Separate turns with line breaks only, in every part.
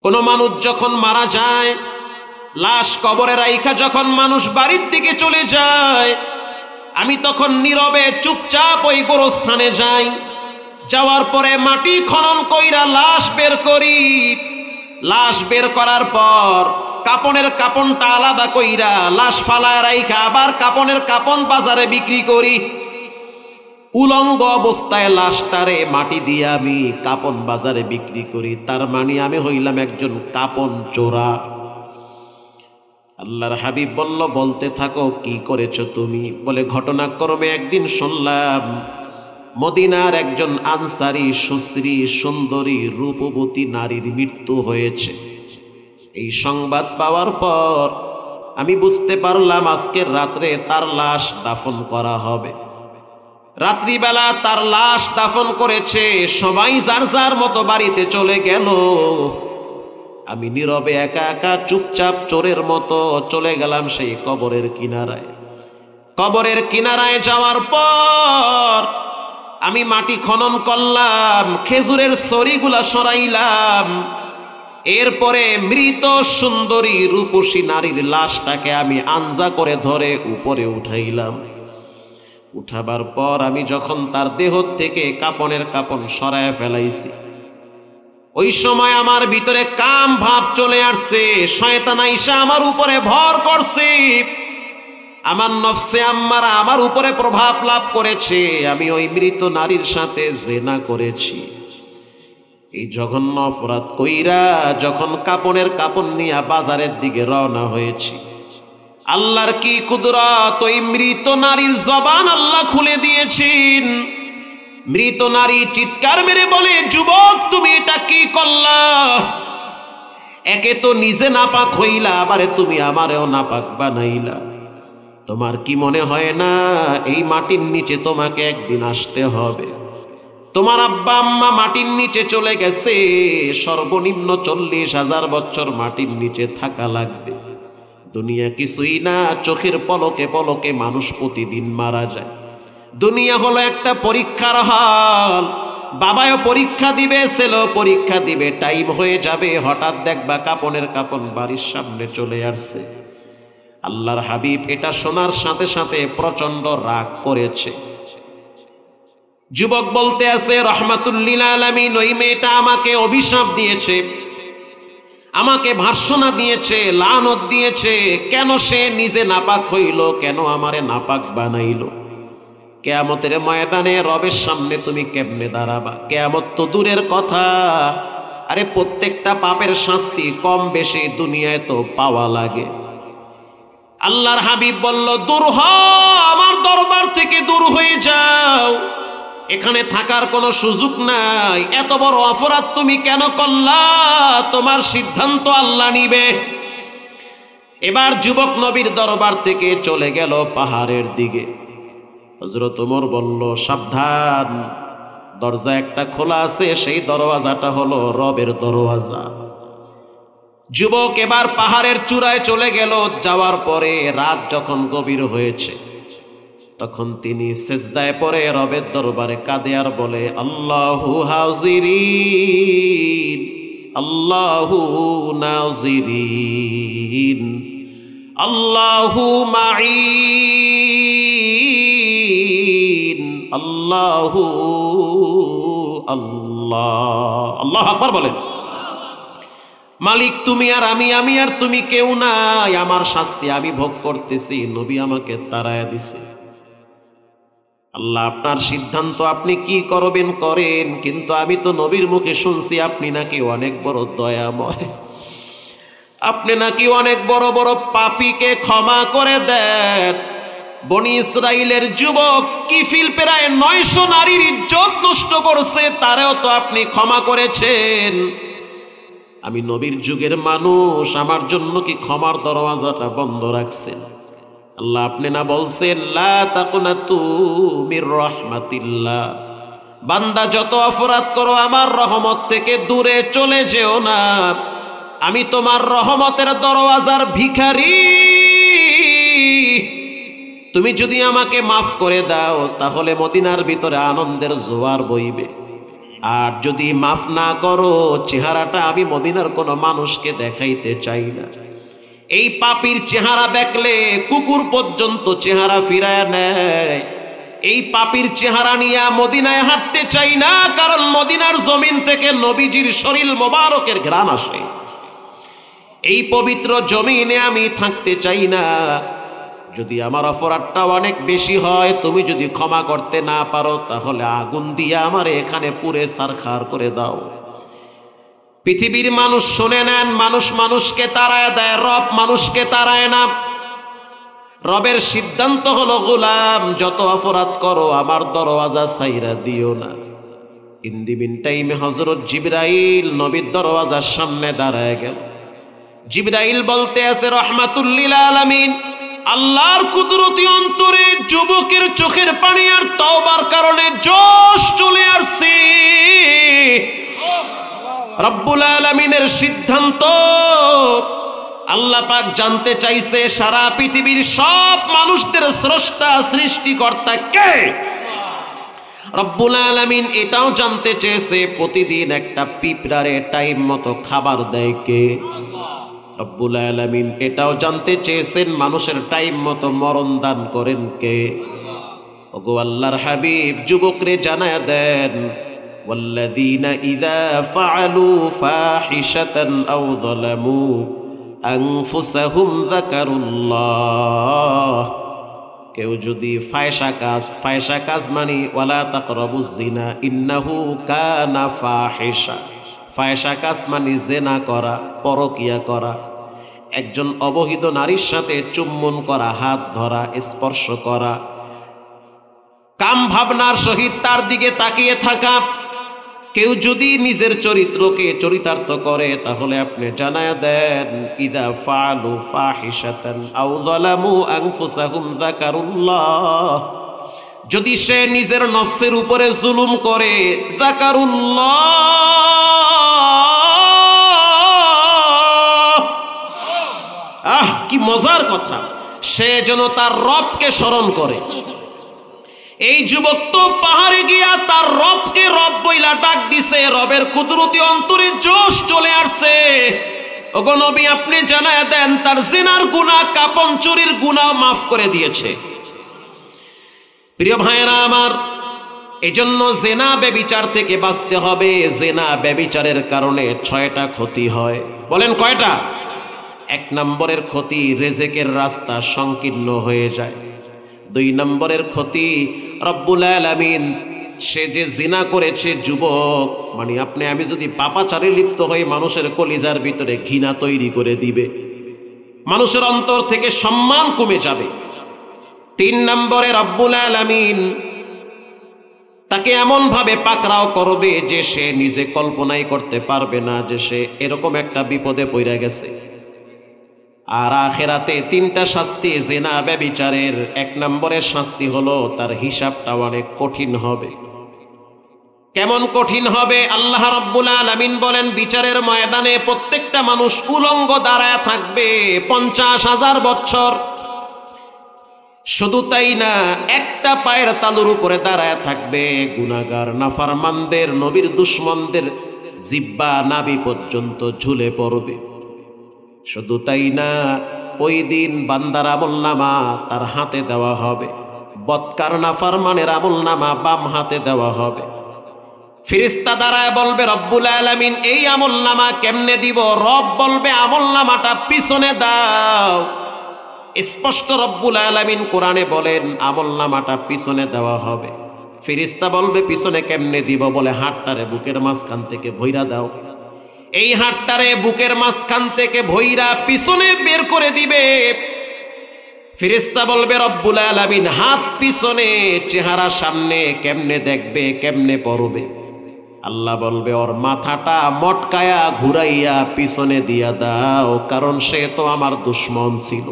কোন মানুষ যখন মারা যায়, লাশ কবরে রাইখা যখন মানুষ বাড়ির দিকে চলে যায়, আমি তখন নীরবে চুপচাপ ওই গোরস্থানে যাই। যাওয়ার পরে মাটি খনন কইরা লাশ বের করি। লাশ বের করার পর কাপনের কাপনটা আলাদা কইরা লাশ ফালায় রাইখা আবার কাপনের কাপন বাজারে বিক্রি করি। উলঙ্গ অবস্থায় লাশটারে মাটি দিয়ে আমি কাপন বাজারে বিক্রি করি। তার মানে আমি হইলাম একজন কাপন চোরা। আল্লাহর হাবিব বলল, বলতে থাকো কি করেছো তুমি? বলে, ঘটনাক্রমে একদিন শুনলাম মদিনার একজন আনসারী সুশ্রী সুন্দরী রূপবতী নারীর মৃত্যু হয়েছে। এই সংবাদ পাওয়ার পর আমি বুঝতে পারলাম আজকের রাত্রে তার লাশ দাফন করা হবে। রাত্রিবেলা তার লাশ দাফন করেছে, সবাই যার যার মতো বাড়িতে চলে গেল। আমি নীরবে একা একা চুপচাপ চোরের মতো চলে গেলাম সেই কবরের কিনারায়। কবরের কিনারায় যাওয়ার পর আমি মাটি খনন করলাম, খেজুরের সরিগুলা সরাইলাম। এরপরে মৃত সুন্দরী রূপসী নারীর লাশটাকে আমি আঞ্জা করে ধরে উপরে উঠাইলাম। উঠাবার পর আমি যখন তার দেহ থেকে কাপনের কাপন সরায় ফেলাইছি, ওই সময় আমার ভিতরে কাম ভাব চলে আসছে। শয়তান আইসা আমার উপরে ভর করছে, আমার নফসে আম্মারা আমার উপরে প্রভাব লাভ করেছে। আমি ওই মৃত নারীর সাথে জিনা করেছি। এই জঘন্য অপরাধ কইরা যখন কাপনের কাপন নিয়ে বাজারের দিকে রওনা হয়েছি, আল্লাহর কি কুদরত, ওই মৃত নারীর জবান আল্লাহ খুলে দিয়েছেন। মৃত নারী চিৎকার মেরে বলে, যুবক তুমি এটা কি করলা? একে তো নিজে নাপাক হইলা, আবারে তুমি আমারেও নাপাক বানাইলা। তোমার কি মনে হয় না এই মাটির নিচে তোমাকে একদিন আসতে হবে? তোমার আব্বা আম্মা মাটির নিচে চলে গেছে, সর্বনিম্ন 40,000 বছর মাটির নিচে থাকা লাগবে। দুনিয়া কিছুই না, চোখের পলকে পলকে মানুষ প্রতিদিন মারা যায়। দুনিয়া হলো একটা পরীক্ষার হল। বাবাও পরীক্ষা দিবে, ছেলেও পরীক্ষা দিবে। টাইম হয়ে যাবে, হঠাৎ দেখবা কাপনের কাপন বাড়ির সামনে চলে আসছে। আল্লাহর হাবিব এটা শোনার সাথে সাথে প্রচন্ড রাগ করেছে। যুবক বলতে আছে, রহমাতুল্লিল আলামিন, ওই মেয়েটা আমাকে অভিশাপ দিয়েছে, আমাকে ভর্ৎসনা দিয়েছে, লানত দিয়েছে। কেন সে নিজে নাপাক হইল? কেন আমারে নাপাক বানাইল? কিয়ামতের ময়দানে রবের সামনে তুমি কেমনে দাঁড়াবা? কিয়ামত তো দূরের কথা, আরে প্রত্যেকটা পাপের শাস্তি কম বেশি দুনিয়ায় তো পাওয়া লাগে। আল্লাহর হাবিব বলল, দূর হও, আমার দরবার থেকে দূর হয়ে যাও, এখানে থাকার কোনো সুযোগ নাই। এত বড় অপরাধ তুমি কেন করলা? তোমার সিদ্ধান্ত আল্লাহ নিবে। এবার যুবক নবীর দরবার থেকে চলে গেল পাহাড়ের দিকে। হযরত ওমর বলল, সাবধান, দরজা একটা খোলা আছে, সেই দরওয়াজাটা হলো রবের দরওয়াজা। যুবক এবার পাহাড়ের চূড়ায় চলে গেল। যাওয়ার পরে রাত যখন গভীর হয়েছে, তখন তিনি সিজদায় পড়ে রবের দরবারে কাঁদে আর বলে, আল্লাহু হাজিরিন, আল্লাহু নাজিরিন, আল্লাহু মাঈন, আল্লাহু আল্লাহ। আল্লাহু আকবার বলেন। মালিক তুমি আর আমি, আমি আর তুমি কেউ নাই। আমার শাস্তি আমি ভোগ করতেছি, নবী আমাকে তাড়ায়া দিছে। আল্লাহ আপনার সিদ্ধান্ত, আপনি কি করবেন করেন, কিন্তু আমি তো নবীর মুখে শুনছি আপনি নাকি অনেক বড় দয়াময়, আপনি নাকি অনেক বড় বড় পাপীকে ক্ষমা করে দেন। বনি ইসরাইলের যুবক কিফিল প্রায় 900 নারীর ইজ্জত নষ্ট করছে, তারেও তো আপনি ক্ষমা করেছেন। আমি নবীর যুগের মানুষ, আমার জন্য কি ক্ষমার দরওয়াজাটা বন্ধ রাখছেন? আল্লাহ আপনি না বলছেন, লা তাকুনাতু মির রাহমাতিল্লাহ, বান্দা যত অপরাধ করো আমার রহমত থেকে দূরে চলে যেও না, আমি তোমার রহমতের দরওয়াজার ভিখারি। তুমি যদি আমাকে মাফ করে দাও, তাহলে মদিনার ভিতরে আনন্দের জোয়ার বইবে। আর যদি মাফ না করো, চেহারাটা আমি মদিনার কোনো মানুষকে দেখাইতে চাই না। এই পাপীর চেহারা দেখলে কুকুর পর্যন্ত চেহারা ফিরায় নেয়। এই পাপীর চেহারা নিয়ে মদিনায় হাঁটতে চাই না, কারণ মদিনার জমিন থেকে নবীজির শরীর মোবারকের ঘ্রাণ আসে। এই পবিত্র জমিনে আমি থাকতে চাই না। যদি আমার অপরাধটা অনেক বেশি হয়, তুমি যদি ক্ষমা করতে না পারো, তাহলে আগুন দিয়ে আমার এখানে পুড়ে ছারখার করে দাও। পৃথিবীর মানুষ শুনে নেন, মানুষ মানুষকে তাড়ায় দেয়, রব মানুষকে তাড়ায় না। রবের সিদ্ধান্ত হলো, গোলাম যত অপরাধ করো আমার দরওয়াজা ছাইরা দিও না। ইন দি মিন টাইমে হযরত জিবরাইল নবীর দরওয়াজার সামনে দাঁড়ায় গেল। জিবরাইল বলতে আছে, রহমাতুল লিল আলামিন, আল্লাহর কুদরতি অন্তরে যুবকের চোখের পানি আর তওবার কারণে জোশ চলে আসছে। রব্বুল আলামিনের সিদ্ধান্ত। আল্লাহ পাক জানতে চাইছে সারা পৃথিবীর সব মানুষদের স্রষ্টা সৃষ্টিকর্তা কে। রব্বুল আলামিন এটাও জানতে চেয়েছে প্রতিদিন একটা পিঁপড়ারে টাইম মতো খাবার দেয় কে। রব্বুল আলামিন এটাও জানতে চেয়েছেন মানুষের টাইম মতো মরণ দান করেন কে। ওগো আল্লাহর হাবিব, যুবকরে জানায়া দেন, ওয়াল্লাযীনা ইযা ফাআলু ফাহিশাতান আও যালামু আনফুসাহুম যাকারুল্লাহ। কেউ যদি ফায়সা কাজ মানে ওয়ালা তাকরাবুজ জিনা ইন্নাহু কানা ফাহিশা। ফায়সা কাজ মানে জিনা করা, পরকিয়া করা, একজন অবহিত নারীর সাথে চুম্বন করা, হাত ধরা, স্পর্শ করা, কাম ভাবনার সহিত তার দিকে তাকিয়ে থাকা। কেউ যদি নিজের চরিত্রকে চরিতার্থ করে, তাহলে আপনি জানায়া দেন, ইদা ফাআলু ফাহিশাতান আও যালামু আনফুসাহুম যাকারুল্লাহ। যদি সে নিজের নফসের উপরে জুলুম করে, যাকারুল্লাহ, কি মজার কথা, সে যেন তার রবকে স্মরণ করে। এই যুবক তো পাহাড়ে গিয়া তার রবকে রব বইলা ডাক দিছে, রবের কুদরতি অন্তরে জোশ চলে আসছে। ওগো নবী, আপনি জানায়া দেন তার জিনার গুনাহ, কাপন চুরির গুনাহ মাফ করে দিয়েছে। প্রিয় ভাইরা আমার, এজন্য জিনা ব্যভিচার থেকে বাঁচতে হবে। জিনা ব্যভিচারের কারণে 6টা ক্ষতি হয়। বলেন কয়টা? 1 নম্বরের ক্ষতি, রিজিকের রাস্তা সংকীর্ণ হয়ে যায়। 2 নম্বরের ক্ষতি, রব্বুল আলামিন সে যে জিনা করেছে যুবক, মানে আপনি আমি যদি পাপাচারে লিপ্ত হয়ে মানুষের কলিজার ভিতরে ঘৃণা তৈরি করে দিবে, মানুষের অন্তর থেকে সম্মান কমে যাবে। 3 নম্বরে রব্বুল আলামিন তাকে এমন ভাবে পাকড়াও করবে যে সে নিজে কল্পনাই করতে পারবে না যে সে এরকম একটা বিপদে পড়ে গেছে। আর আখিরাতে 3টা শাস্তি জিনা ব্যভিচারের। 1 নম্বরের শাস্তি হলো তার হিসাবটা অনেক কঠিন হবে। কেমন কঠিন হবে? আল্লাহ রাব্বুল আলামিন বলেন, বিচারের ময়দানে প্রত্যেকটা মানুষ উলঙ্গ দাঁড়ায় থাকবে 50,000 বছর। শুধু তাই না, একটা পায়ের তালুর উপরে দাঁড়ায় থাকবে। গুনাহগার নাফরমানদের, নবীর দুশমনদের জিহ্বা নাভি পর্যন্ত ঝুলে পড়বে। শুধু তাই না, ওই দিন বান্দার আমলনামা তার হাতে দেওয়া হবে, বদকার নাফরমানের আমলনামা বাম হাতে দেওয়া হবে। ফেরেশতা দাঁড়ায় বলবে, রব্বুল আলামিন এই আমলনামা কেমনে দিব? রব বলবে, আমলনামাটা পিছনে দাও। স্পষ্ট রব্বুল আলামিন কোরআনে বলেন, আমলনামাটা পিছনে দেওয়া হবে। ফেরেশতা বলবে, পিছনে কেমনে দিব? বলে, হাতটারে বুকের মাঝখান থেকে ভইরা দাও। এই হাতটারে বুকের মাঝখান থেকে ভইরা পিছনে বের করে দিবে। ফেরেশতা বলবে, রব্বুল আলামিন হাত পিছনে, চেহারা সামনে, কেমনে দেখবে, কেমনে পড়বে? আল্লাহ বলবে, ওর মাথাটা মটকায়া ঘুরাইয়া পিছনে দিয়া দাও, কারণ সে তো আমার দুশমন ছিল।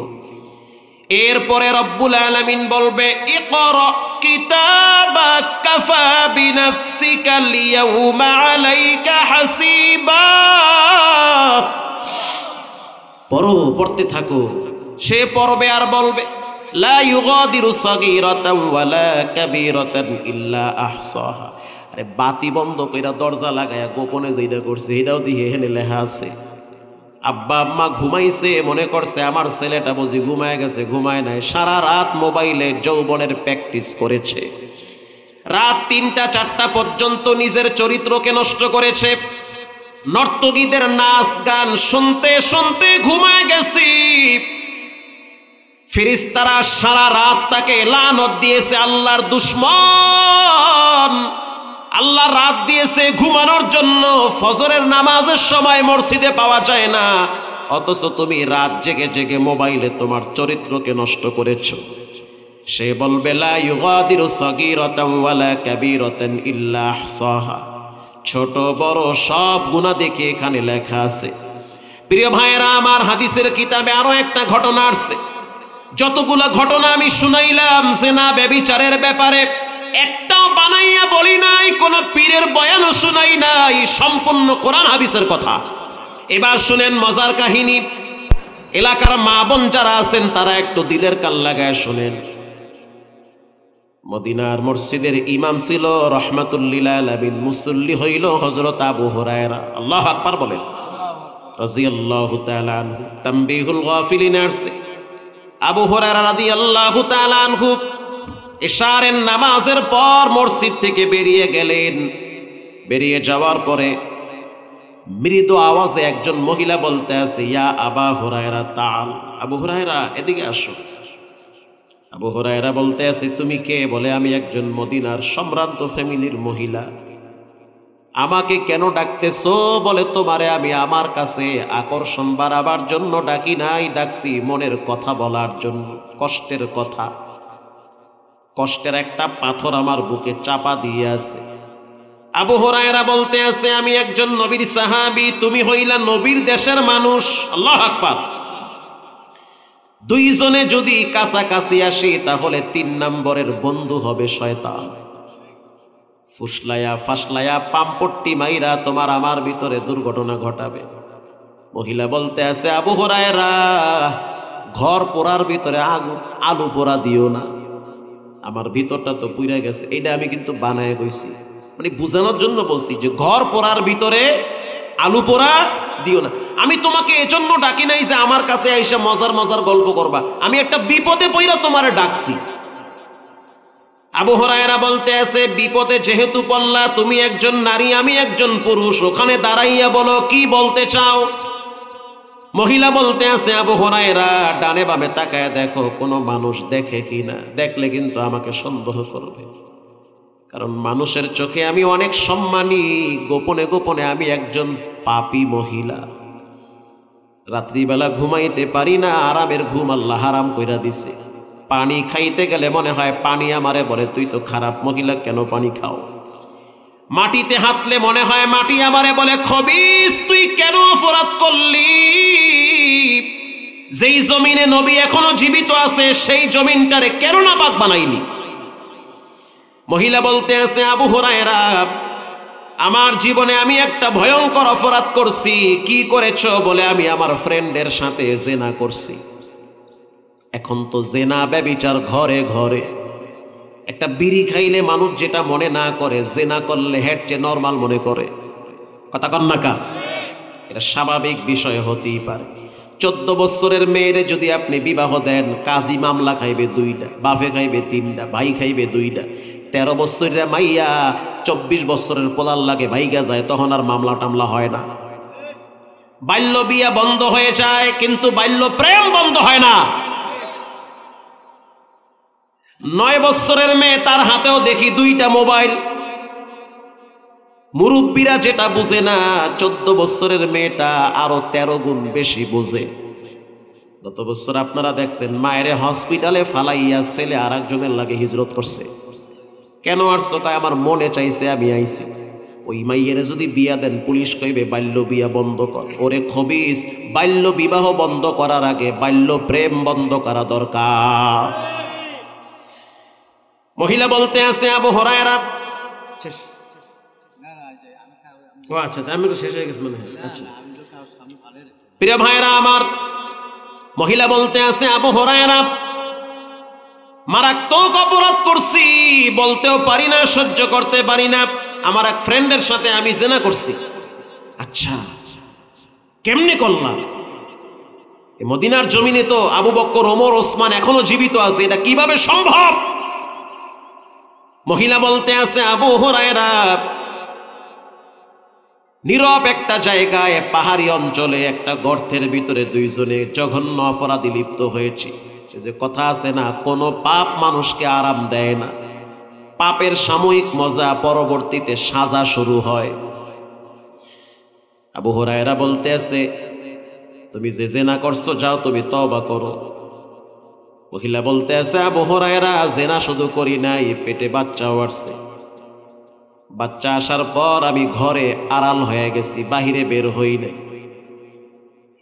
এরপরে রব্বুল আলামিন বলবে, ইকরা কিতাবাক কাফা বিনাফসিকা লিয়াউমা আলাইকা হাসিবা। পড়তে থাকো। সে পড়বে আর বলবে, লা ইউগাদিরু সাগীরাতান ওয়ালা কাবীরাতান ইল্লা আহসাহা। আরে বাতি বন্ধ কইরা দরজা লাগায়া গোপনে যেটা করছে এটাও দিয়ে এখানে লেখা আছে। আব্বা আম্মা ঘুমাইছে, মনে করছে আমার ছেলেটা বুঝি ঘুমায় গেছে, ঘুমায় নাই, সারা রাত মোবাইলে যৌবনের প্র্যাকটিস করেছে, রাত ৩টা ৪টা পর্যন্ত নিজের চরিত্রকে নষ্ট করেছে, নর্তকীদের নাচ গান শুনতে শুনতে ঘুমায় গেছি। ফেরেশতারা সারা রাত তাকে লানত দিয়েছে, আল্লাহর দুশমন, আল্লাহ রাত দিয়েছে ঘুমানোর জন্য, ফজরের নামাজের সময় মসজিদে পাওয়া যায় না, অথচ তুমি রাত জেগে জেগে মোবাইলে তোমার চরিত্রকে নষ্ট করেছো। সে বলবে লা ইউগাদিরু সাগীরাতান ওয়ালা কাবীরাতান ইল্লা আহসাহা, ছোট বড় সব গুনাহ দেখে এখানে লেখা আছে। প্রিয় ভাইয়েরা আমার, হাদিসের কিতাবে আরো একটা ঘটনা আসছে। যতগুলো ঘটনা আমি শুনাইলাম জিনা ব্যভিচারের ব্যাপারে, একটাও বানাইয়া বলি নাই, কোন পীরের বয়ানও শুনাই নাই, সম্পূর্ণ কোরআন হাদিসের কথা। এবার শুনেন মজার কাহিনী। এলাকার মা বোন যারা আছেন তারা একটু দিলের কান লাগায় শুনেন। মদিনার মসজিদের ইমাম ছিল রাহমাতুল্লিল আলামিন, মুসল্লি হইল হযরত আবু হুরায়রা, আল্লাহু আকবার বলেন, রাদিয়াল্লাহু তাআলা আনহু। তানবীহুল গাফিলিন আসছে, আবু হুরায়রা রাদিয়াল্লাহু তাআলা আনহু ইশারের নামাজের পর মসজিদ থেকে বেরিয়ে গেলেন। বেরিয়ে যাওয়ার পরে মৃদু আওয়াজে একজন মহিলা বলতে আছে, ইয়া আবা হুরায়রা তাআল, আবু হুরায়রা এদিকে আসো। আবু হুরায়রা বলতে আছে, তুমি কে? বলে, আমি একজন মদিনার সম্ভ্রান্ত ফ্যামিলির মহিলা। আমাকে কেন ডাকতেছো? বলে, তোমারে আমি আমার কাছে আকর্ষণ বাড়াবার জন্য ডাকি নাই, ডাকছি মনের কথা বলার জন্য, কষ্টের কথা। কষ্টের একটা পাথর আমার বুকে চাপা দিয়ে আছে। আবু হুরায়রা বলতে আছে, আমি একজন নবীর সাহাবী, তুমি হইলা নবীর দেশের মানুষ, আল্লাহু আকবার। দুইজনে যদি কাছাকাছি আসি তাহলে ৩ নম্বরের বন্ধু হবে শয়তান। ফুসলায়া ফাসলায়া পাম্পট্টি মাইরা তোমার আমার ভিতরে দুর্ঘটনা ঘটাবে। মহিলা বলতে আছে, আবু হুরায়রা, ঘর পোড়ার ভিতরে আলু পোড়া দিও না, আমার ভিতরটা তো পুড়ে গেছে। এটা আমি কিন্তু বানায় কইছি, মানে বুঝানোর জন্য বলছি যে ঘর পোড়ার ভিতরে আলু পোড়া দিও না। আমি তোমাকে এজন্য ডাকি নাই যে আমার কাছে আইসা মজার মজার গল্প করবা, আমি একটা বিপদে পইরা তোমারে ডাকছি। আবু হুরায়রা বলতে আছে, বিপদে যেহেতু পড়লা, তুমি একজন নারী আমি একজন পুরুষ, ওখানে দাঁড়াইয়া বলো কি বলতে চাও। মহিলা বলতে আছে, আবু হুরায়রা, ডানে বামে তাকায় দেখো কোনো মানুষ দেখে কিনা, দেখলে কিন্তু আমাকে সন্দেহ করবে, কারণ মানুষের চোখে আমি অনেক সম্মানী, গোপনে গোপনে আমি একজন পাপী মহিলা। রাত্রিবেলা ঘুমাইতে পারি না, আরামের ঘুম আল্লাহ হারাম কইরা দিছে। পানি খাইতে গেলে মনে হয় পানি আমারে বলে, তুই তো খারাপ মহিলা, কেন পানি খাও। মাটিতে হাতলে মনে হয় মাটি আমারে বলে, খবিস, তুই কেন অপরাধ করলি। যেই জমিনে নবী এখনো জীবিত আছে সেই জমিনটারে কেন নাপাক বানাইলি। মহিলা বলতে আছে, আবু হুরায়রা, আমার জীবনে আমি একটা ভয়ঙ্কর অপরাধ করছি। কি করেছ? বলে, আমি আমার ফ্রেন্ডের সাথে জেনা করছি। এখন তো জেনা ব্যভিচার ঘরে ঘরে। একটা বিড়ি খাইলে মানুষ যেটা মনে না করে, জেনা করলে হেড চেয়ে নর্মাল মনে করে। কথা কন না কা? এটা স্বাভাবিক বিষয় হতেই পারে। 14 বছরের মেয়েরে যদি আপনি বিবাহ দেন, কাজী মামলা খাইবে 2টা, বাপে খাইবে 3টা, ভাই খাইবে 2টা। 13 বছরের মাইয়া 24 বছরের পোলার লাগে ভাইগা যায়, তখন আর মামলা টামলা হয় না। বাল্য বিয়া বন্ধ হয়ে যায়, কিন্তু বাল্য প্রেম বন্ধ হয় না। 9 বছরের মেয়ে, তার হাতেও দেখি 2টা মোবাইল। মুরব্বীরা যেটা বুঝে না, 14 বছরের মেয়েটা আরো 13 গুণ বেশি বুঝে। গত বছর আপনারা দেখছেন মায়ের হসপিটালে ফালাইয়া ছেলে আর একজনের লাগে হিজরত করছে। কেন আসছো? কয়, আমার মনে চাইছে আমি আইছি। ওই মাইয়ের যদি বিয়া দেন, পুলিশ কইবে বাল্য বিয়া বন্ধ কর। ওরে খবিস, বাল্য বিবাহ বন্ধ করার আগে বাল্য প্রেম বন্ধ করা দরকার। মহিলা বলতে আছে, আবু হুরায়রা, ও আচ্ছা, আমি শেষ হয়ে গেছে মনে হয়। আচ্ছা প্রিয় ভাইরা আমার, মহিলা বলতে আছে, আবু হুরায়রা, মারাত্মক অপরাধ করছি, বলতেও পারি না, সহ্য করতে পারি না। আমার এক ফ্রেন্ডের সাথে আমি জেনা করছি। আচ্ছা, কেমনে করলাম? মদিনার জমিনে তো আবু বকর, ওমর, ওসমান এখনো জীবিত আছে, এটা কিভাবে সম্ভব? মহিলা বলতে আছে, আবু হুরায়রা, নীরব একটা জায়গায় পাহাড়ি অঞ্চলে একটা গর্তের ভিতরে দুইজনে জঘন্য অপরাধী লিপ্ত হয়েছে। সে যে কথা আছে না, কোনো পাপ মানুষকে আরাম দেয় না, পাপের সাময়িক মজা, পরবর্তীতে সাজা শুরু হয়। আবু হুরায়রা বলতে আছে, তুমি যে জেনা করছো, যাও তুমি তওবা করো। মহিলা বলতে আছে, আবু হুরায়রা, জেনা শুধু করি নাই, পেটে বাচ্চাও আসছে। বাচ্চা আসার পর আমি ঘরে আড়াল হয়ে গেছি, বাহিরে বের হই নাই।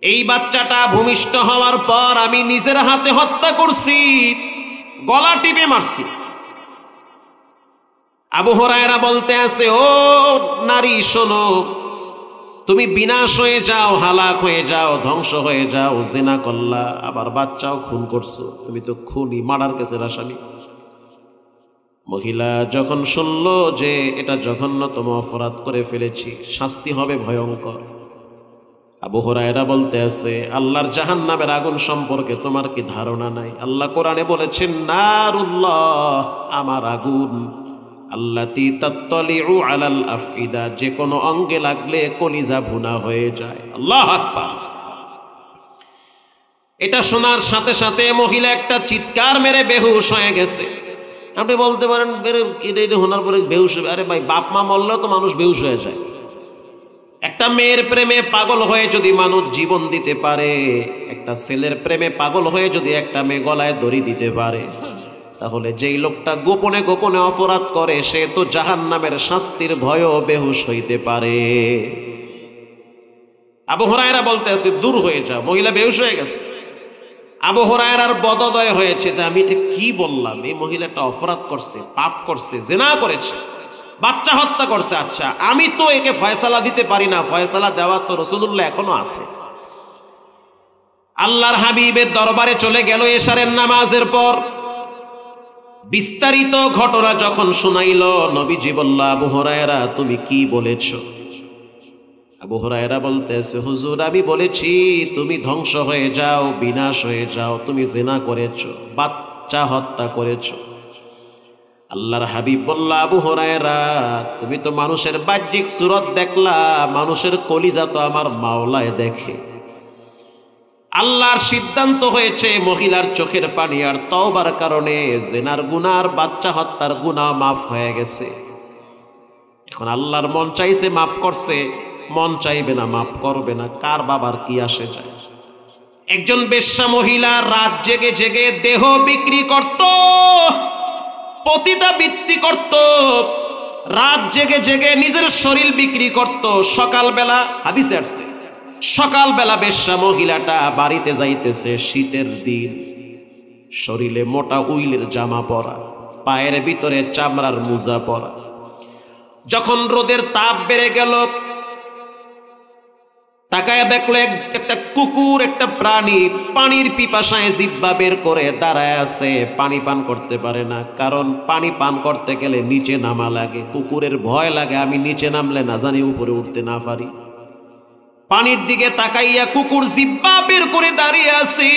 এই বাচ্চাটা ভূমিষ্ঠ হওয়ার পর আমি নিজের হাতে হত্যা করছি, গলা টিপে মারছি। আবু হুরায়রা বলতে আছে, ও নারী শোনো, তুমি বিনাশ হয়ে যাও, হালাক হয়ে যাও, ধ্বংস হয়ে যাও, জিনা করলা, আবার বাচ্চাও খুন করছো, তুমি তো খুনি, মার্ডার কেসের আসামি। মহিলা যখন শুনল যে এটা জঘন্যতম অপরাধ করে ফেলেছি, শাস্তি হবে ভয়ঙ্কর, আবু হুরায়রা বলতে আছে, আল্লাহর জাহান্নামের আগুন সম্পর্কে তোমার কি ধারণা নাই? আল্লাহ কোরআনে বলেছেন, নারুল্লাহ, আমার আগুন, আল্লাতী তাত্তালিউ আলাল আফইদা, যে কোনো অঙ্গে লাগলে কলিজা ভুনা হয়ে যায়। আল্লাহু আকবার। এটা শোনার সাথে সাথে মহিলা একটা চিৎকার মেরে বেহুশ হয়ে গেছে। আপনি বলতে পারেন, হোনার পরে বেহুশ হবে? আরে ভাই, বাপ মা মরলেও তো মানুষ বেহুশ হয়ে যায়। একটা মেয়ের প্রেমে পাগল হয়ে যদি মানুষ জীবন দিতে পারে, একটা ছেলের প্রেমে পাগল হয়ে যদি একটা মেয়ে গলায় দড়ি দিতে পারে, তাহলে যেই লোকটা গোপনে গোপনে অপরাধ করে, সে তো জাহান্নামের শাস্তির ভয়ও বেহুশ হইতে পারে। আবু হুরায়রা বলতে আছে, দূর হয়ে যাও। মহিলা বেহুশ হয়ে গেছে। আবু হুরায়রার বদদয় হয়েছে যে আমি এটা কি বললাম, এই মহিলাটা অপরাধ করছে, পাপ করছে, জিনা করেছে, বাচ্চা হত্যা করছে। আচ্ছা, আমি তো একে ফয়সালা দিতে পারি না, ফয়সালা দেওয়া তো রাসূলুল্লাহ এখনো আছে। আল্লাহর হাবিবের দরবারে চলে গেল এশারের নামাজের পর। বিস্তারিত ঘটনা যখন শুনাইল, নবীজি বলল, আবু হুরায়রা, তুমি কি বলেছ? আবু হুরায়রা বলতেছে, হুজুর, আমি বলেছি তুমি ধ্বংস হয়ে যাও, বিনাশ হয়ে যাও, তুমি জিনা করেছো, বাচ্চা হত্যা করেছো। আল্লাহর হাবিব বলল, আবু হুরায়রা, তুমি তো মানুষের বাহ্যিক সুরত দেখলা, মানুষের কলিজা তো আমার মাওলায় দেখে। আল্লাহর সিদ্ধান্ত হয়েছে মহিলার চোখের পানি আর তওবার কারণে জিনার গুনাহ আর বাচ্চা হত্যার গুনাহ মাফ হয়ে গেছে। এখন আল্লাহর মন চাইছে, মাফ করছে, মন চাইবে না, মাফ করবে না, কার বাবার কি আসে যায়? একজন বেশ্যা মহিলা রাত জেগে জেগে দেহ বিক্রি করত, পতিতাবৃত্তি করত, রাত জেগে জেগে নিজের শরীর বিক্রি করত। সকালবেলা, হাদিসে আসছে, সকালবেলা বেশ্যা মহিলাটা বাড়িতে যাইতেছে, শীতের দিন, শরীরে মোটা উইলের জামা পরা, পায়ের ভিতরে চামড়ার মোজা পরা। যখন রোদের তাপ বেড়ে গেল, তাকায় দেখলো একটা কুকুর, একটা প্রাণী পানির পিপাসায় জিহ্বা বের করে দাঁড়ায় আছে, পানি পান করতে পারে না, কারণ পানি পান করতে গেলে নিচে নামা লাগে। কুকুরের ভয় লাগে, আমি নিচে নামলে না জানি উপরে উঠতে না পারি। পানির দিকে তাকাইয়া কুকুর জিহ্বা বের করে দাঁড়িয়ে আছে।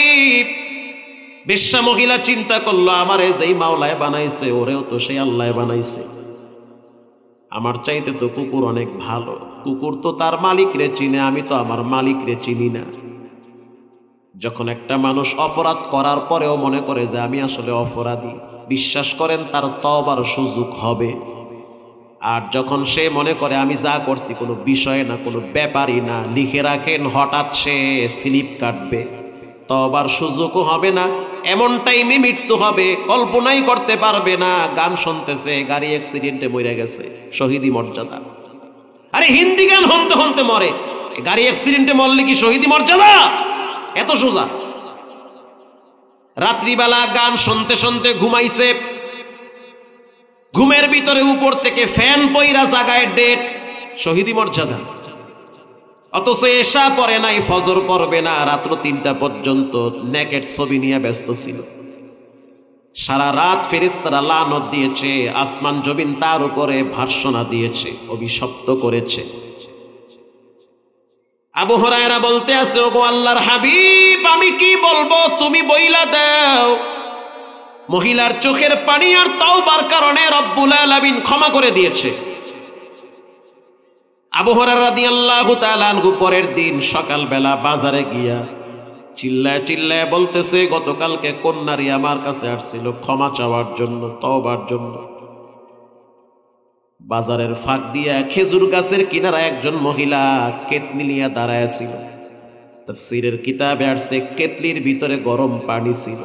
বেশ্যা মহিলা চিন্তা করলো, আমারে যেই মাওলায় বানাইছে, ওরেও তো সেই আল্লাহ বানাইছে, আমার চাইতে তো কুকুর অনেক ভালো। কুকুর তো তার মালিকরে চিনে, আমি তো আমার মালিকরে চিনি না। যখন একটা মানুষ অপরাধ করার পরেও মনে করে যে আমি আসলে অপরাধী, বিশ্বাস করেন তার তওবার সুযোগ হবে। আর যখন সে মনে করে আমি যা করছি কোনো বিষয় না, কোনো ব্যাপারই না, লিখে রাখেন হঠাৎ সে স্লিপ কাটবে, তওবার সুযোগও হবে না, এমন টাইমে মৃত্যু হবে, কল্পনাই করতে পারবে না। গান শুনতেছে, গাড়ি অ্যাক্সিডেন্টে মরে গেছে, শহীদি মর্যাদা। আরে হিন্দি গান হনতে হনতে মরে, গাড়ি অ্যাক্সিডেন্টে মরলে কি শহীদি মর্যাদা? এত সোজা। রাত্রিবেলা গান শুনতে শুনতে ঘুমাইছে, ঘুমের ভিতরে উপর থেকে ফ্যান পইরা জাগায় ডেট, শহীদি মর্যাদা। অথচ এশা পড়ে নাই, ফজর পড়বে না, রাত্র 3টা পর্যন্ত নেকেট ছবি নিয়ে ব্যস্ত ছিল। সারা রাত ফেরেশতারা লানত দিয়েছে, আসমান জমিন তার উপরে ভর্ৎসনা দিয়েছে, অভিশপ্ত করেছে। আবু হুরায়রা বলতে আছে, ওগো আল্লাহর হাবিব, আমি কি বলবো, তুমি বইলা দাও। মহিলার চোখের পানি আর তওবার কারণে রব্বুল আলামিন ক্ষমা করে দিয়েছে। আবু হুরায়রা রাদিয়াল্লাহু তাআলা আনহু পরের দিন সকালবেলা বাজারে গিয়া চিল্লায় চিল্লায় বলতেছে, গতকালকে কোন নারী আমার কাছে আসছিল ক্ষমা চাওয়ার জন্য, তওবার জন্য। বাজারের ফাঁক দিয়া খেজুর গাছের কিনারা একজন মহিলা কেতলি নিয়ে দাঁড়ায় ছিল। তাফসীরের কিতাবে আসছে কেতলির ভিতরে গরম পানি ছিল।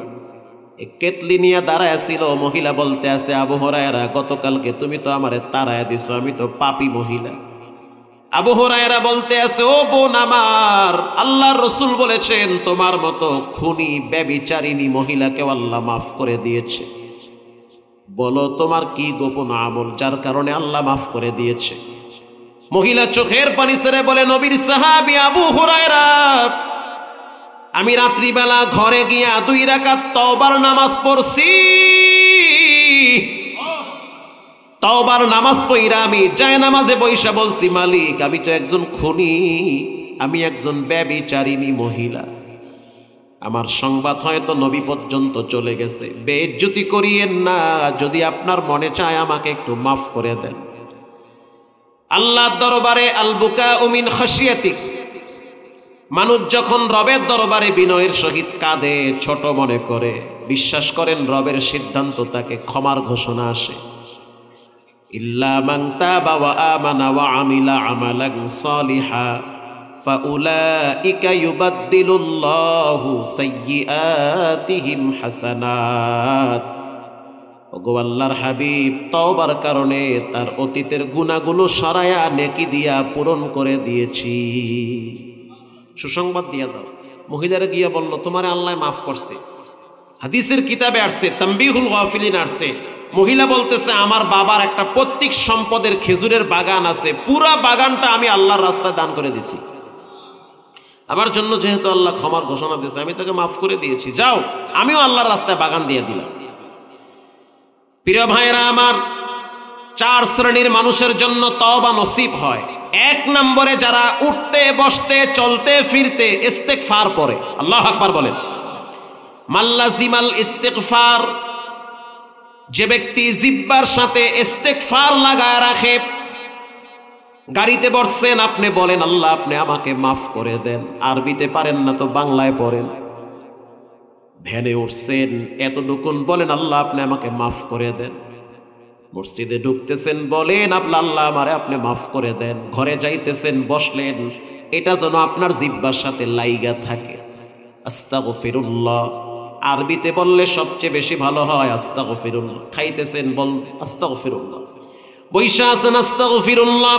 এই কেতলি নিয়ে দাঁড়ায় ছিল। মহিলা বলতে আছে, আবু হুরায়রা, গতকালকে তুমি তো আমারে তাড়ায় দিছো, আমি তো পাপী মহিলা। আবু হুরায়রা বলতে আছে, ও বোন আমার, আল্লাহর রাসূল বলেছেন তোমার মতো খুনি ব্যভিচারিণী মহিলাকেও আল্লাহ মাফ করে দিয়েছে। বলো তোমার কি গোপন আমল যার কারণে আল্লাহ মাফ করে দিয়েছে? মহিলা চোখের পানি ছেড়ে বলে, নবীর সাহাবী আবু হুরায়রা, আমি রাত্রিবেলা ঘরে গিয়া 2 রাকাত তওবার নামাজ পড়ছি। তওবার নামাজ পড়া আমি জায়নামাজে বইসা বলছি, মালিক, আমি তো একজন খুনি, আমি একজন ব্যভিচারিণী মহিলা। আমার সংবাদ হয়তো নবী পর্যন্ত চলে গেছে, বেইজ্জতি করিয়েন না, যদি আপনার মনে চায় আমাকে একটু মাফ করে দেন। আল্লাহর দরবারে আল বুকাউ মিন খাশিয়াতিক, মানুষ যখন রবের দরবারে বিনয়ের সহিত কাঁদে, ছোট মনে করে, বিশ্বাস করেন রবের সিদ্ধান্ত তাকে ক্ষমার ঘোষণা আসে। ইল্লা মান তাবা ওয়া আমানা ওয়া আমিলা আমালান সালিহা ফাউলাইকা ইউবাদদিলুল্লাহু সাইয়্যাতিহিম হাসানাত। ওগো আল্লাহর হাবিব, তওবার কারণে তার অতীতের গুনাহগুলো সরায়া নেকি দিয়া পূরণ করে দিয়েছি। সুসংবাদ দিয়া দাও। মহিলারা গিয়া বলল, তোমারে আল্লাহ মাফ করছে। হাদিসের কিতাবে আসছে, তানবীহুল গাফিলিন আসছে, মহিলা বলতেছে, আমার বাবার একটা পৈতৃক সম্পদের খেজুরের বাগান আছে, পুরা বাগানটা আমি আল্লাহর রাস্তায় দান করে দিছি। আমার জন্য যেহেতু আল্লাহ ক্ষমার ঘোষণা দিয়েছে, আমি তাকে মাফ করে দিয়েছি, যাও আমিও আল্লাহর রাস্তায় বাগান দিয়ে দিলাম। প্রিয় ভাইরা আমার, 4 শ্রেণীর মানুষের জন্য তওবা নসিব হয়। 1 নম্বরে যারা উঠতে বসতে চলতে ফিরতে ইস্তেগফার পড়ে। আল্লাহু আকবার বলেন। মাল্লাজিমাল ইস্তেগফার, যে ব্যক্তি জিহ্বার সাথে ইস্তেগফার লাগায় রাখে। গাড়িতে বসছেন, আপনি বলেন, আল্লাহ আপনি আমাকে মাফ করে দেন। আরবিতে পারেন না তো বাংলায় পড়েন। ভ্যানে উঠছেন, এতটুকুন বলেন, আল্লাহ আপনি আমাকে মাফ করে দেন। মসজিদে ঢুকতেছেন, বলেন, আল্লাহ আমারে আপনি মাফ করে দেন। ঘরে যাইতেছেন, বসলেন, এটা যেন আপনার জিহ্বার সাথে লাইগা থাকে। আস্তাগফিরুল্লাহ, আরবিতে বললে সবচেয়ে বেশি ভালো হয় আস্তাগফিরুল্লাহ। খাইতেছেন, বল আস্তাগফিরুল্লাহ। বৈশা আছেন, আস্তাগফিরুল্লাহ।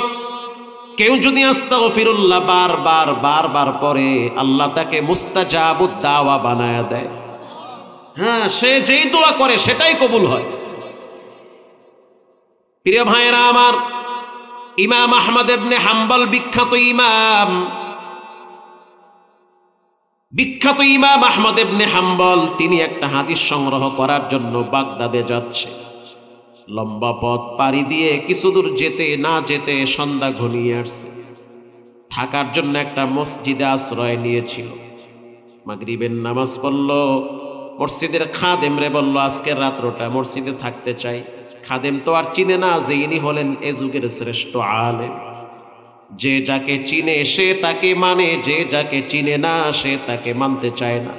কেউ যদি আস্তাগফিরুল্লাহ বারবার পরে, আল্লাহ তাকে মুস্তাজাবুদ দাওয়া বানায়া দেয়। হ্যাঁ, সে যেই দোয়া করে সেটাই কবুল হয়। প্রিয় ভাইরা আমার, ইমাম আহমদ ইবনে হাম্বল, বিখ্যাত ইমাম আহমদ ইবনে হাম্বল, তিনি একটা হাদিস সংগ্রহ করার জন্য বাগদাদে যাচ্ছে। লম্বা পথ পাড়ি দিয়ে কিছু দূর যেতে না যেতে সন্ধ্যা ঘনিয়ে আসছে। থাকার জন্য একটা মসজিদে আশ্রয় নিয়েছিল। মাগরিবের নামাজ পড়ল। মসজিদের খাদেম রে বলল, আজকের রাত্রটা মসজিদে থাকতে চাই। খাদেম তো আর চিনে না যে ইনি হলেন এ যুগের শ্রেষ্ঠ আলেম। যে যাকে চিনে সে তাকে মানে, যে যাকে চিনে না সে তাকে মানতে চায় না।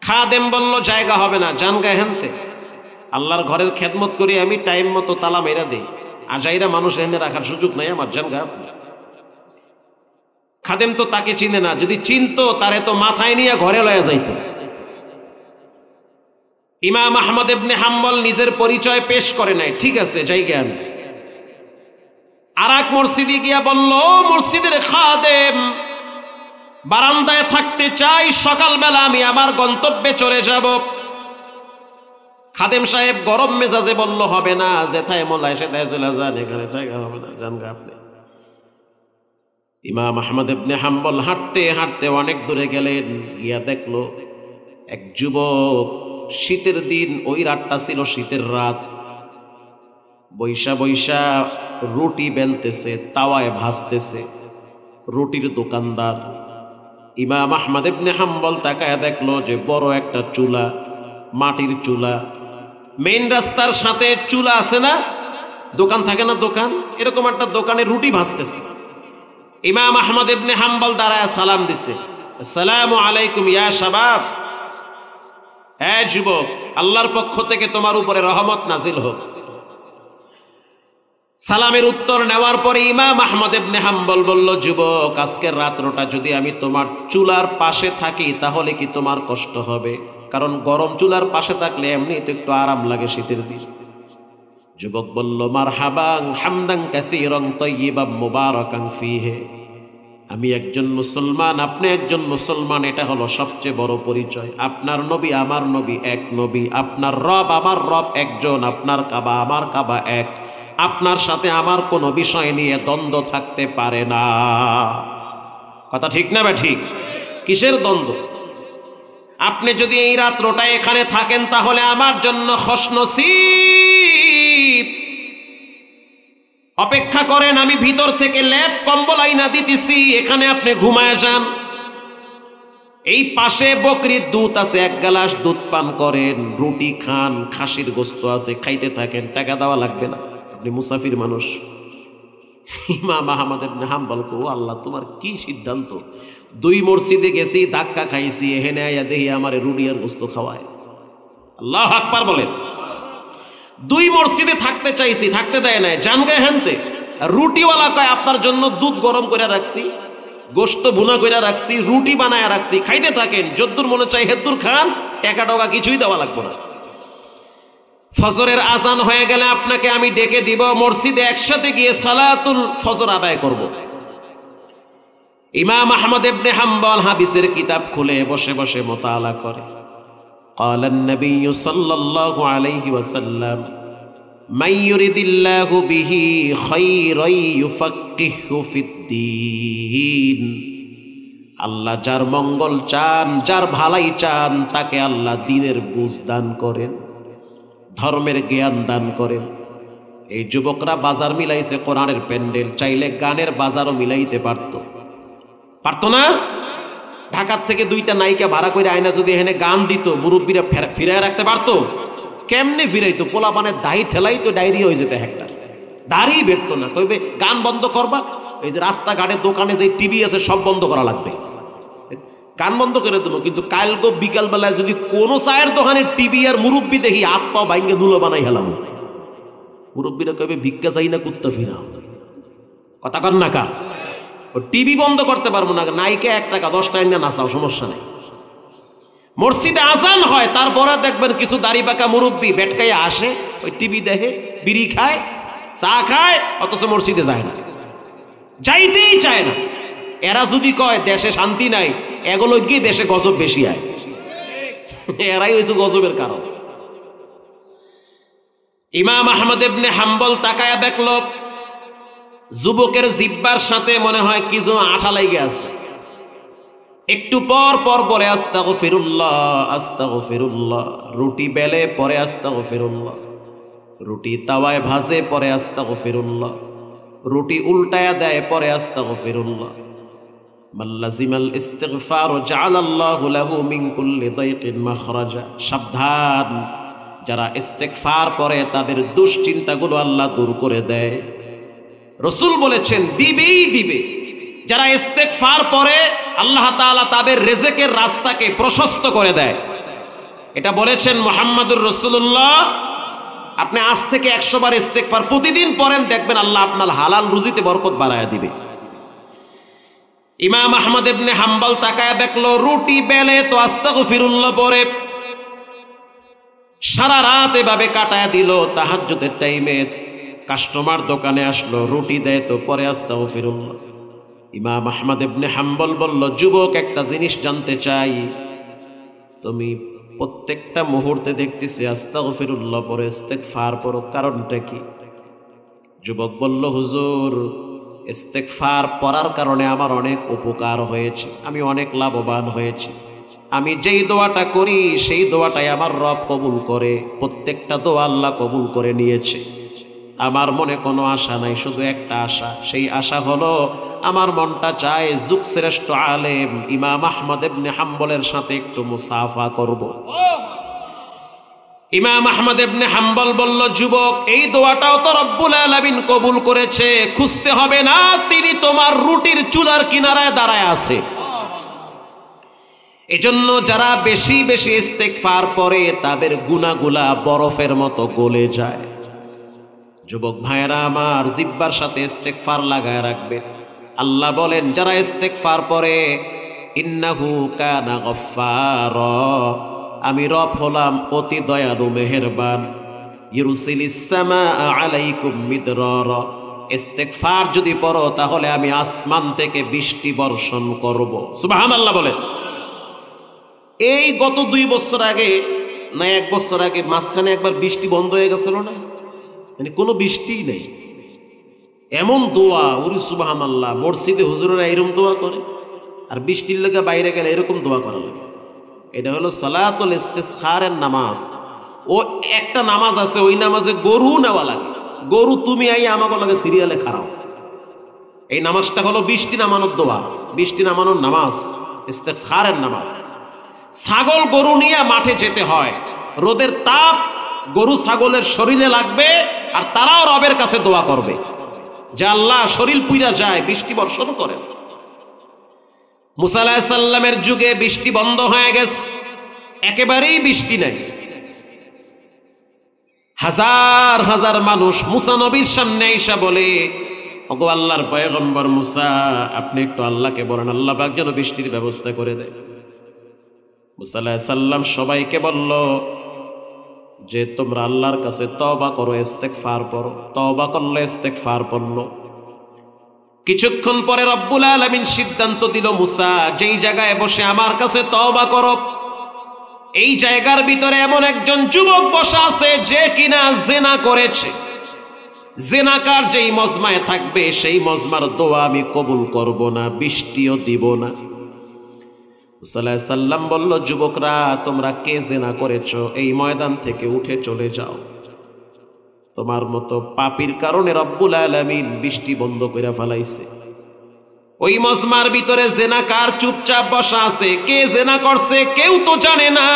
খাদেম বলল, জায়গা হবে না, জান গায়ে হেনতে। আল্লাহর ঘরের খেদমত করি আমি, টাইম মতো তালা মেরা দেই, আজাইরা মানুষ এনে রাখার সুযোগ নাই আমার, জান গা। খাদেম তো তাকে চিনে না, যদি চিনতো তারে তো মাথায় নিয়ে ঘরে লয়া যাইতো। ইমাম আহমদ ইবনে হাম্বল নিজের পরিচয় পেশ করে নাই, ঠিক আছে জায়গা আমি। আর এক মসজিদে গিয়া বলল, মসজিদের খাদেম, বারান্দায় থাকতে চাই, সকালবেলা আমি আমার গন্তব্যে চলে যাব। খাদেম সাহেব গরম মেজাজে বলল, হবে না, যেথায় মোলায় সেথায় চলে যান, এখানে জায়গা হবে না, জান গা আপনি। ইমাম আহমদ ইবনে হাম্বল হাঁটতে হাঁটতে অনেক দূরে গেলেন। গিয়া দেখলো এক যুবক শীতের দিন, ওই রাতটা ছিল শীতের রাত। বৈশা বৈশা রুটি বেলতেছে, তাওয়ায় ভাজতেছে রুটির দোকানদার। ইমাম আহমদ ইবনে হাম্বল তাকায় দেখলো যে বড় একটা চুলা, মাটির চুলা, মেইন রাস্তার সাথে চুলা আছে না, দোকান থাকে না, দোকান, এরকম একটা দোকানে রুটি ভাজতেছে। ইমাম আহমদ ইবনে হাম্বল দাঁড়ায় সালাম দিছে, আসসালামু আলাইকুম ইয়া শাবাব, হ্যাঁ যুবক, আল্লাহর পক্ষ থেকে তোমার উপরে রহমত নাজিল হোক। সালামের উত্তর নেওয়ার পরে ইমাম আহমদ ইবনে হাম্বল বলল, যুবক, আজকের রাত্রটা যদি আমি তোমার চুলার পাশে থাকি তাহলে কি তোমার কষ্ট হবে? কারণ গরম চুলার পাশে থাকলে এমনি তো একটু আরাম লাগে শীতের দিন। যুবক বলল, মারহাবান হামদান কাসীরান তাইয়িবান মুবারাকান ফীহি। আমি একজন মুসলমান, আপনি একজন মুসলমান, এটা হলো সবচেয়ে বড় পরিচয়। আপনার নবী আমার নবী এক নবী, আপনার রব আমার রব একজন, আপনার কাবা আমার কাবা এক, আপনার সাথে আমার কোনো বিষয় নিয়ে দ্বন্দ্ব থাকতে পারে না। কথা ঠিক না বা ঠিক? কিসের দ্বন্দ্ব? আপনি যদি এই রাত্রটা এখানে থাকেন তাহলে আমার জন্য খুশনসিব, অপেক্ষা করেন, আমি ভিতর থেকে লেপ কম্বল আইনা দিতেছি, এখানে আপনি ঘুমায় যান। এই পাশে বকরির দুধ আছে, এক গ্লাস দুধ পান করেন, রুটি খান, খাসির গোস্ত আছে, খাইতে থাকেন, টাকা দেওয়া লাগবে না, আপনি মুসাফির মানুষ। ইমাম আহমদ ইবনে হাম্বল কো, আল্লাহ তোমার কি সিদ্ধান্ত? 2 মসজিদে গেছি, ধাক্কা খাইছি, এখানে আয়া দেখি আমার রুটি আর গোস্ত খাওয়ায়। আল্লাহু আকবার বলেন। 2 মসজিদে থাকতে চাইছি, থাকতে দেয় নাই, জানগে হেনতে। রুটিওয়ালা কয়, আপনার জন্য দুধ গরম করে রাখছি, গোস্ত ভুনা করে রাখছি, রুটি বানায় রাখছি, খাইতে থাকেন, যদ্দুর মনে চাই হেদ্দুর খান, টাকা টাকা কিছুই দেওয়া লাগবে না। ফজরের আজান হয়ে গেলে আপনাকে আমি ডেকে দিব, মসজিদে একসাথে গিয়ে সালাতুল ফজর আদায় করব। ইমাম আহমদ ইবনে হাম্বল হাদিসের কিতাব খুলে বসে বসে মুতালা করে। قال النبي صلى الله عليه وسلم من يريد الله به خيرا يفقهه في الدين। আল্লাহ যার মঙ্গল চান, যার ভালাই চান, তাকে আল্লাহ দ্বীনের বুঝ দান করেন, ধর্মের জ্ঞান দান করেন। এই যুবকরা বাজার মিলাইছে কোরআনের প্যান্ডেল, চাইলে গানের বাজারও মিলাইতে পারতো না? ঢাকার থেকে 2টা নায়িকা ভাড়া করে আয়না যদি এখানে গান দিত, মুরব্বীরা ফিরায় রাখতে পারতো? কেমনে ফিরাইতো? পোলাপানের দাড়ি ঠেলাই তো ডায়রি হয়ে যেত, একটা দাড়ি বেরতো না। কইবে গান বন্ধ করবা, এই যে রাস্তাঘাটে দোকানে যে টিভি আছে সব বন্ধ করা লাগবে, গান বন্ধ করে দেবো। কিন্তু কালকে বিকাল বেলায় যদি কোনো চায়ের দোকানে টিভি আর মুরব্বী দেখি, হাত পা ভাঙ্গে ধুলো বানাই হেলাম, মুরব্বীরা কইবে ভিক্ষা চাই না, কুত্তা ফিরাও। কথা কর না কা? টিভি বন্ধ করতে পারবো না, নাইকে 1 টাকা 10 টাকা না নাচাও, সমস্যা নেই। মসজিদে আজান হয়, তারপরে দেখবেন কিছু দাড়ি পাকা মুরব্বী বেটকাইয়া আসে, ওই টিভি দেখে, বিড়ি খায়, চা খায়, অথচ মসজিদে যায় না, যাইতেই চায় না। এরা যদি কয় দেশে শান্তি নাই, এগুলো গিয়ে দেশে গজব বেশি হয়, এরাই হয়েছে গজবের কারণ। ইমাম আহমদ ইবনে হাম্বল তাকায়া দেখল যুবকের জিব্বার সাথে মনে হয় কিছু আঠা লেগে আছে। একটু পর পর পরে আস্তাগফিরুল্লাহ আস্তাগফিরুল্লাহ, রুটি বেলে পরে আস্তাগফিরুল্লাহ, রুটি তাওয়ায় ভাজে পরে আস্তাগফিরুল্লাহ, রুটি উল্টায়া দেয় পরে আস্তাগফিরুল্লাহ। মাল্লাজিমাল ইস্তিগফার জাআলাল্লাহু লাহু মিন কুল্লি দাইকিন মাখরাজা। সাবধান, যারা ইস্তিগফার করে তাদের দুশ্চিন্তাগুলো আল্লাহ দূর করে দেয়। রাসূল বলেছেন দিবেই দিবে। যারা ইস্তিগফার পড়ে আল্লাহ তাআলা তাদের রিজকের রাস্তাকে প্রশস্ত করে দেয়। এটা বলেছেন মুহাম্মদুর রাসূলুল্লাহ। আপনি আজ থেকে 100 বার ইস্তিগফার প্রতিদিন পড়েন, দেখবেন আল্লাহ আপনার হালাল রুজিতে বরকত বাড়ায়া দিবে। ইমাম আহমদ ইবনে হাম্বল তাকায় দেখলো রুটি বেলে তো আস্তাগফিরুল্লাহ পড়ে, সারা রাত এভাবে কাটায় দিল। তাহাজ্জুদের টাইমে কাস্টমার দোকানে আসলো, রুটি দেয় তো পরে আস্তাগফিরুল্লাহ। ইমাম আহমদ ইবনে হাম্বল বলল, যুবক একটা জিনিস জানতে চাই, তুমি প্রত্যেকটা মুহূর্তে দেখতেছি আস্তাগফিরুল্লাহ পরে ইস্তিগফার পড়ো, কারণটা কি? যুবক বলল, হুজুর ইস্তিগফার পড়ার কারণে আমার অনেক উপকার হয়েছে, আমি অনেক লাভবান হয়েছি। আমি যেই দোয়াটা করি সেই দোয়াটাই আমার রব কবুল করে। প্রত্যেকটা দোয়া আল্লাহ কবুল করে নিয়েছে। আমার মনে কোনো আশা নাই, শুধু একটা আশা। সেই আশা হলো আমার মনটা চায় যুগশ্রেষ্ঠ আলেম ইমাম আহমদ ইবনে হাম্বলের সাথে একটু মুসাফা করব। ইমাম আহমদ ইবনে হাম্বল বলল, যুবক, এই দোয়াটাও তো রব্বুল আলামিন কবুল করেছে, খুঁজতে হবে না, তিনি তোমার রুটির চুলার কিনারায় দাঁড়ায় আছে। এজন্য যারা বেশি বেশি ইস্তেগফার পড়ে তাদের গুনাহগুলা বরফের মতো গলে যায়। যুবক ভাইরা আমার, জিহ্বার সাথে ইস্তেগফার লাগায় রাখবে। আল্লাহ বলেন, যারা ইস্তেগফার পড়ে, ইন্নাহু কানা গফফারা, আমি রব হলাম অতি দয়ালু মেহেরবান। ইউরসিলিস সামাআ আলাইকুম মিদরারা, ইস্তেগফার যদি পড়ো তাহলে আমি আসমান থেকে বৃষ্টি বর্ষণ করব। সুবহানাল্লাহ বলেন। এই গত 2 বছর আগে না 1 বছর আগে মাঝখানে একবার বৃষ্টি বন্ধ হয়ে গেছিল না, মানে কোনো বৃষ্টিই নেই। এমন দোয়া, ওরে সুবহানাল্লাহ, মসজিদে হুজুরেরা এরকম দোয়া করে, আর বৃষ্টির লেগে বাইরে গেলে এরকম দোয়া করা লাগে। এটা হলো সালাতুল ইস্তিসখারের নামাজ। ও একটা নামাজ আছে, ওই নামাজে গরু নেওয়া লাগে। গরু তুমি আই আমাকে লাগে সিরিয়ালে খাড়াও। এই নামাজটা হলো বৃষ্টি নামানোর দোয়া, বৃষ্টি নামানোর নামাজ, ইস্তিসখারের নামাজ। ছাগল গরু নিয়ে মাঠে যেতে হয়, রোদের তাপ গরু ছাগলের শরীরে লাগবে, আর তারাও রবের কাছে দোয়া করবে যে আল্লাহ শরীর পুইরা যায়, বৃষ্টি বর্ষণ করেন। মুসা আলাইহিস সালামের যুগে বৃষ্টি বন্ধ হয়ে গেছে, একেবারেই বৃষ্টি নাই। হাজার হাজার মানুষ মুসা নবীর সামনে এসে বলে, ওগো আল্লাহর পয়গম্বর মুসা, আপনি একটু আল্লাহকে বলেন আল্লাহ পাক যেন বৃষ্টির ব্যবস্থা করে দেয়। মুসা আলাইহিস সালাম সবাইকে বলল যে তোমরা আল্লাহর কাছে তওবা করো, ইস্তেগফার পড়ো। তওবা করলে ইস্তেগফার পড়লো। কিছুক্ষণ পরে রব্বুল আলামিন সিদ্ধান্ত দিল, মুসা, যেই জায়গায় বসে আমার কাছে তওবা করো, এই জায়গার ভিতরে এমন একজন যুবক বসা আছে যে কিনা জিনা করেছে। জিনাকার যেই মজমায় থাকবে সেই মজমার দোয়া আমি কবুল করব না, বৃষ্টিও দিব না। মুসা আলাইহিস সালাম বলল, যুবকরা, তোমরা কে জিনা করেছো এই ময়দান থেকে উঠে চলে যাও। তোমার মতো পাপীর কারণে রব্বুল আলামিন বৃষ্টি বন্ধ করে ফেলাইছে। ওই মজমার ভিতরে জিনাকার চুপচাপ বসা আছে, কে জিনা করছে কেউ তো জানে না।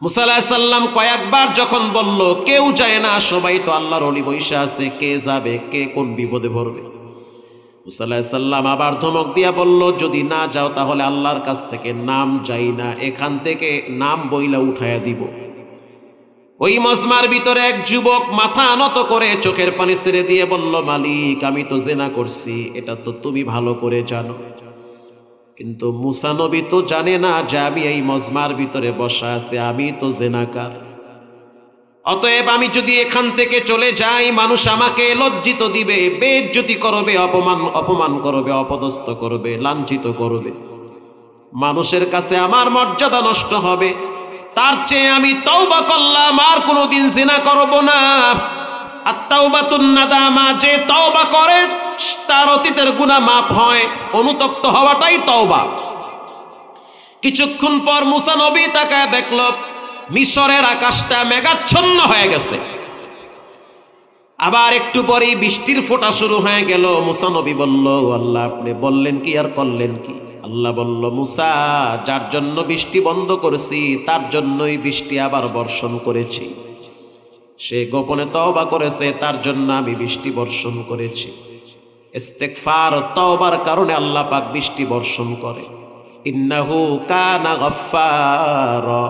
মুসা আলাইহিস সালাম কয়েকবার যখন বলল কেউ যায় না, সবাই তো আল্লাহর ওলি বৈশা আছে, কে যাবে, কে কোন বিপদে পড়বে। মুসা আলাইহিস সালাম আবার ধমক দিয়া বলল, যদি না যাও তাহলে আল্লাহর কাছ থেকে নাম যাই না, এখান থেকে নাম বইলা উঠায়া দিব। ওই মজমার ভিতরে এক যুবক মাথা নত করে চোখের পানি ছেড়ে দিয়ে বলল, মালিক, আমি তো জিনা করছি, এটা তো তুমি ভালো করে জানো, কিন্তু মুসা নবী তো জানে না যে আমি এই মজমার ভিতরে বসা আছি, আমি তো জিনাকার। অতএব আমি যদি এখান থেকে চলে যাই, মানুষ আমাকে লজ্জিত দিবে, বেইজ্জতি করবে, অপমান করবে, অপদস্থ করবে, লাঞ্ছিত করবে, মানুষের কাছে আমার মর্যাদা নষ্ট হবে। তার চেয়ে আমি তওবা করলাম, আর কোনোদিন জিনা করব না। আত-তাওবাতুন নাদামা, যে তওবা করে তার অতীতের গুনাহ মাফ হয়, অনুতপ্ত হওয়াটাই তওবা। কিছুক্ষণ পর মুসা নবী তাকায় দেখল মিশরের আকাশটা মেঘাচ্ছন্ন হয়ে গেছে। আবার একটু পরেই বৃষ্টির ফোঁটা শুরু হয়ে গেল। মুসা নবী বলল, আল্লাহ, আপনি বললেন কি আর করলেন কি? আল্লাহ বলল, মুসা, যার জন্য বৃষ্টি বন্ধ করেছি তার জন্যই বৃষ্টি আবার বর্ষণ করেছি। সে গোপনে তওবা করেছে, তার জন্য আমি বৃষ্টি বর্ষণ করেছি। ইস্তেগফার, তওবার কারণে আল্লাহ পাক বৃষ্টি বর্ষণ করে। ইন্নাহু কানা গফফারা,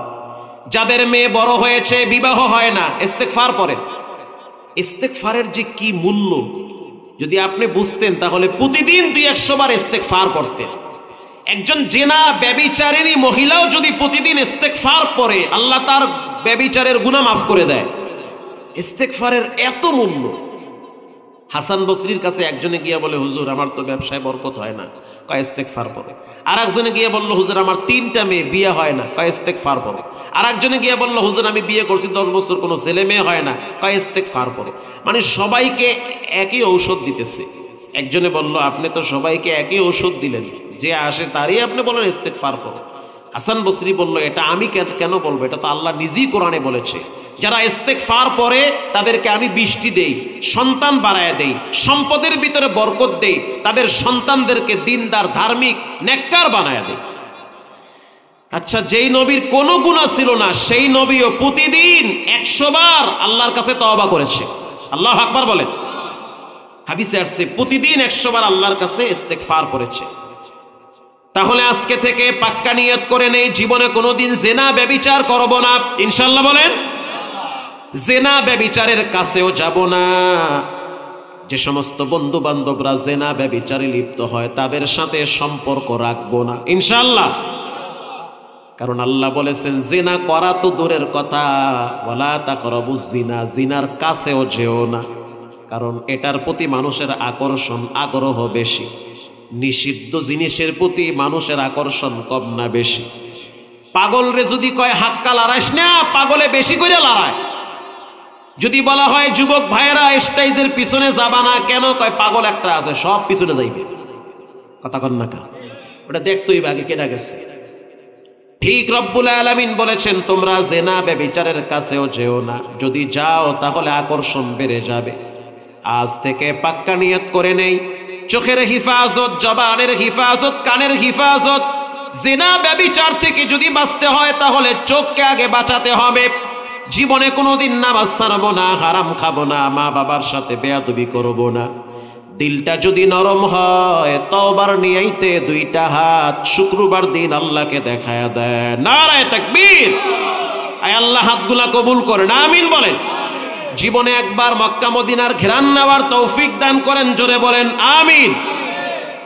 যাদের মেয়ে বড় হয়েছে, বিবাহ হয় না, ইস্তেগফার পড়ে। ইস্তেগফারের যে কি মূল্য যদি আপনি বুঝতেন, তাহলে প্রতিদিন 200 বার ইস্তেগফার পড়তেন। একজন জেনা ব্যভিচারিণী মহিলাও যদি প্রতিদিন ইস্তেগফার পড়ে, আল্লাহ তার ব্যভিচারের গুনাহ মাফ করে দেয়। ইস্তেগফারের এত মূল্য। হাসান বসরির কাছে একজনে গিয়ে বলে, হুজুর, আমার তো ব্যবসায় বরকত হয় না, কয় ইস্তেগফার পড়ে। আর একজনে গিয়ে বলল, হুজুর, আমার 3টা মেয়ে, বিয়ে হয় না, কয় ইস্তেগফার পড়ে। আর একজনে গিয়ে বলল, হুজুর, আমি বিয়ে করছি 10 বছর, কোনো ছেলে মেয়ে হয় না, কয় ইস্তেগফার পড়ে। মানে সবাইকে একই ঔষধ দিতেছে। একজনে বলল, আপনি তো সবাইকে একই ওষুধ দিলেন, যে আসে তারই আপনি বলেন ইস্তেগফার করো। হাসান বসরি বলল, এটা আমি কেন বলবো, এটা তো আল্লাহ নিজেই কোরআনে বলেছে, যারা ইস্তেগফার পড়ে তাদেরকে আমি বৃষ্টি দেই, সন্তান বাড়ায় দেই, সম্পদের ভিতরে বরকত দেই, তাদের সন্তানদেরকে দিনদার, ধার্মিক, নেককার বানায় দেই। আচ্ছা, যেই নবীর কোনো গুনাহ ছিল না সেই নবীও প্রতিদিন 100 বার আল্লাহর কাছে তওবা করেছে। আল্লাহু আকবার বলেন। হাদিসে আসছে প্রতিদিন 100 বার আল্লাহর কাছে ইস্তেগফার করেছে। তাহলে আজকে থেকে পাক্কা নিয়ত করে নেই, জীবনে কোনোদিন জেনা ব্যভিচার করব না, ইনশাআল্লাহ বলেন। জেনা ব্যভিচারের কাছেও যাব না। যে সমস্ত বন্ধু বান্ধবরা জেনা ব্যভিচারে লিপ্ত হয় তাদের সাথে সম্পর্ক রাখবো না, ইনশাআল্লাহ। কারণ আল্লাহ বলেছেন জিনা করা তো দূরের কথা, ওয়ালা তাকরাবুজ জিনা, জিনার কাছেও যেও না, কারণ এটার প্রতি মানুষের আকর্ষণ, আগ্রহ বেশি। নিষিদ্ধ জিনিসের প্রতি মানুষের আকর্ষণ কম না বেশি? পাগল রে যদি কয় হাক্কা লড়াইস না, পাগলে বেশি করে লড়ায়। যদি বলা হয় যুবক ভাইয়েরা স্টেজের পিছনে যাবা না, কেন কয় পাগল একটা আছে সব পিছনে যাইবে। কথা কন না কা, ওটা দেখতই আগে কেনা গেছে। ঠিক রব্বুল আলামিন বলেছেন তোমরা জেনা ব্যভিচারের কাছেও যেও না, যদি যাও তাহলে আকর্ষণ বেড়ে যাবে। আজ থেকে পাক্কা নিয়ত করে নেই, চোখের হিফাজত, জবানের হিফাজত, কানের হিফাজত। জেনা ব্যভিচার থেকে যদি বাঁচতে হয় তাহলে চোখকে আগে বাঁচাতে হবে। জীবনে কোনোদিন নামাজ ছাড়বো না, হারাম খাবো না, মা বাবার সাথে বেয়াদবি করবো না। দিলটা যদি নরম হয়, তওবার নিয়াইতে দুইটা হাত শুক্রবার দিন আল্লাহকে দেখায়া দেয়। নারায়ে তাকবীর। আয় আল্লাহ হাতগুলা কবুল করেন, আমিন বলেন। জীবনে একবার মক্কা মদিনার ঘেরান নেওয়ার তৌফিক দান করেন, জোরে বলেন আমিন।